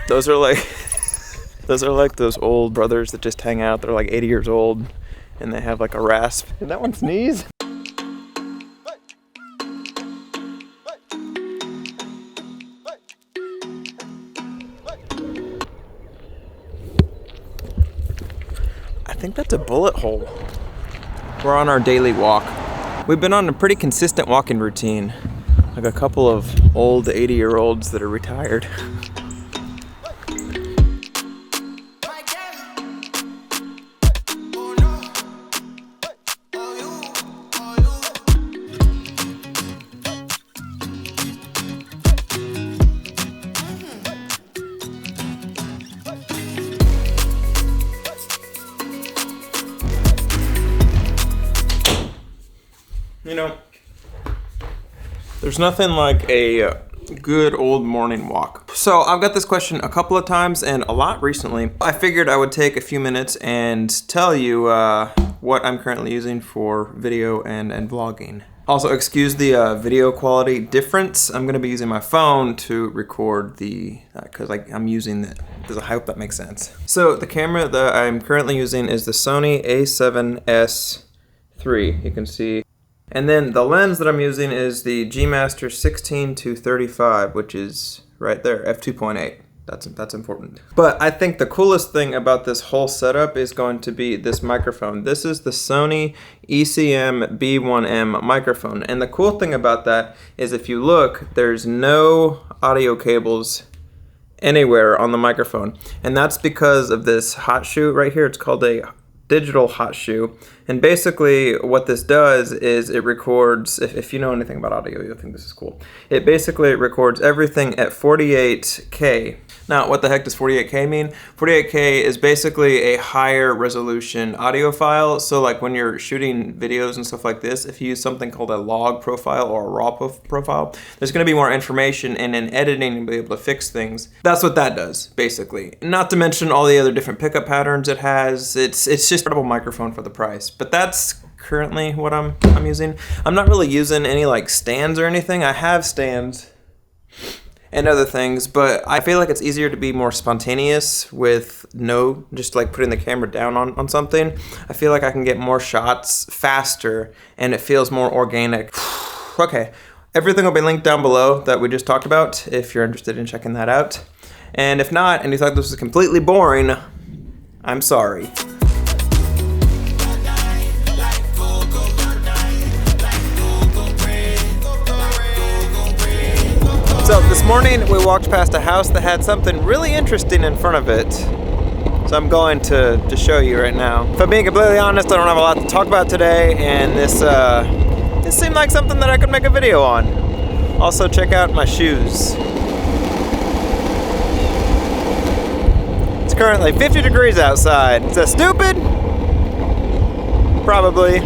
Those are like those are like those old brothers that just hang out. They're like 80 years old and they have like a rasp. Did that one sneeze? I think that's a bullet hole. We're on our daily walk. We've been on a pretty consistent walking routine. Like a couple of old 80-year-olds that are retired. You know, there's nothing like a good old morning walk. So I've got this question a couple of times and a lot recently. I figured I would take a few minutes and tell you what I'm currently using for video and vlogging. Also, excuse the video quality difference. I'm gonna be using my phone to record the, cause I'm using the, I hope that makes sense. So the camera that I'm currently using is the Sony a7S III, you can see. And then the lens that I'm using is the G Master 16-35, which is right there, f2.8. That's important. But I think the coolest thing about this whole setup is going to be this microphone. This is the Sony ECM B1M microphone. And the cool thing about that is if you look, there's no audio cables anywhere on the microphone. And that's because of this hot shoe right here. It's called a digital hot shoe, and basically what this does is it records, if you know anything about audio, you'll think this is cool. It basically records everything at 48K. Now, what the heck does 48K mean? 48K is basically a higher resolution audio file. So like when you're shooting videos and stuff like this, if you use something called a log profile or a raw profile, there's gonna be more information, and in editing you'll be able to fix things. That's what that does, basically. Not to mention all the other different pickup patterns it has. It's just an incredible microphone for the price. But that's currently what I'm using. I'm not really using any like stands or anything. I have stands and other things, but I feel like it's easier to be more spontaneous with just like putting the camera down on something. I feel like I can get more shots faster and it feels more organic. Okay, everything will be linked down below that we just talked about if you're interested in checking that out. And if not, and you thought this was completely boring, I'm sorry. So this morning we walked past a house that had something really interesting in front of it. So I'm going to show you right now. If I'm being completely honest, I don't have a lot to talk about today, and this seemed like something that I could make a video on. Also, check out my shoes. It's currently 50 degrees outside. Is that stupid? Probably.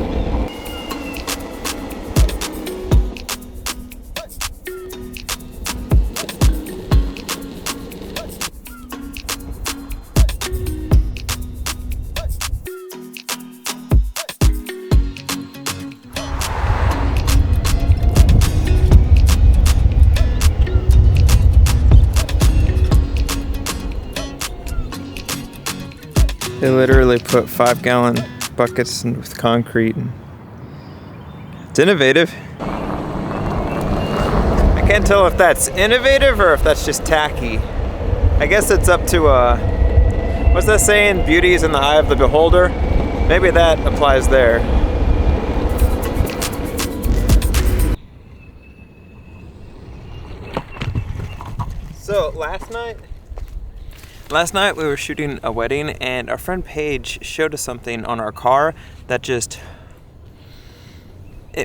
They literally put 5-gallon buckets with concrete. It's innovative. I can't tell if that's innovative or if that's just tacky. I guess it's up to, what's that saying? Beauty is in the eye of the beholder? Maybe that applies there. So Last night we were shooting a wedding, and our friend Paige showed us something on our car that it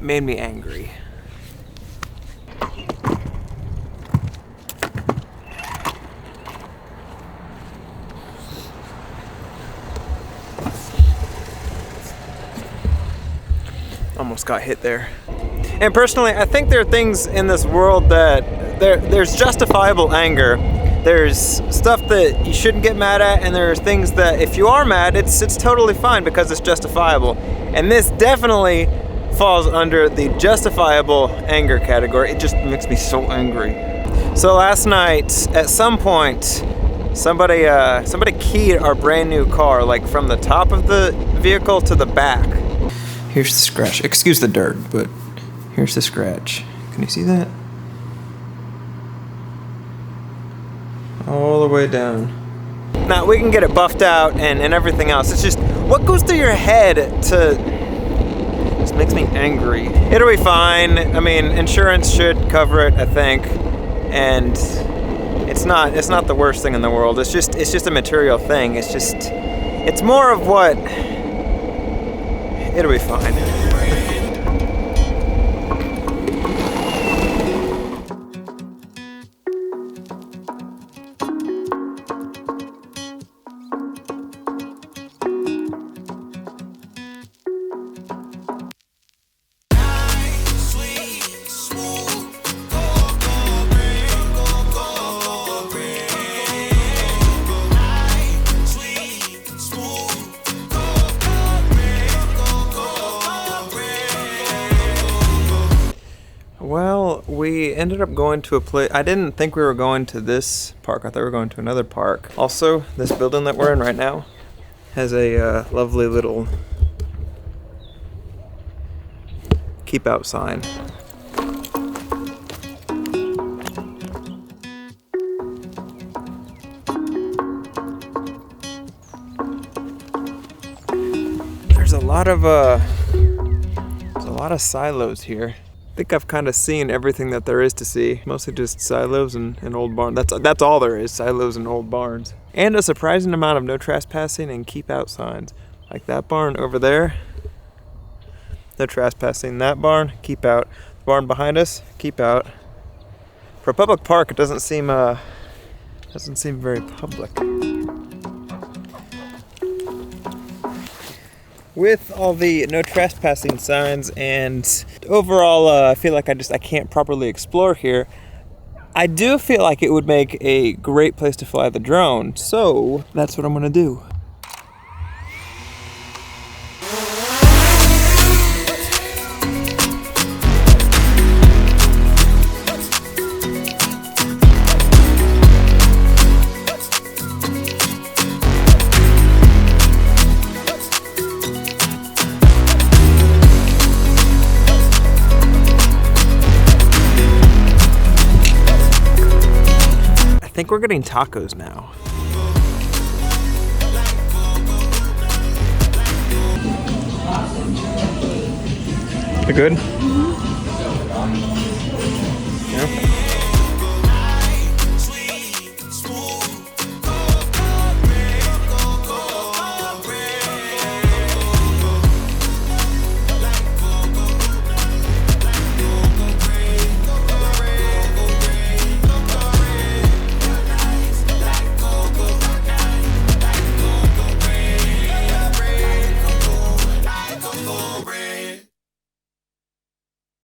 made me angry. Almost got hit there. And personally, I think there are things in this world that there's justifiable anger. There's stuff that you shouldn't get mad at, and there are things that if you are mad, it's totally fine because it's justifiable. And this definitely falls under the justifiable anger category. It just makes me so angry. So last night, at some point, somebody keyed our brand new car, like from the top of the vehicle to the back. Here's the scratch. Excuse the dirt, but here's the scratch. Can you see that? All the way down. Now we can get it buffed out and everything else. It's just, what goes through your head to, just makes me angry. It'll be fine. I mean, insurance should cover it, I think. And it's not the worst thing in the world. It's just a material thing. It's more of what, it'll be fine. Well, we ended up going to a place. I didn't think we were going to this park. I thought we were going to another park. Also, this building that we're in right now has a lovely little keep out sign. There's a lot of silos here. I think I've kind of seen everything that there is to see. Mostly just silos and old barns. That's all there is, silos and old barns. And a surprising amount of no trespassing and keep out signs. Like that barn over there, no trespassing. That barn, keep out. The barn behind us, keep out. For a public park, it doesn't seem very public. With all the no trespassing signs and overall, I feel like I can't properly explore here. I do feel like it would make a great place to fly the drone, so that's what I'm gonna do. I think we're getting tacos now. They're good? Yeah.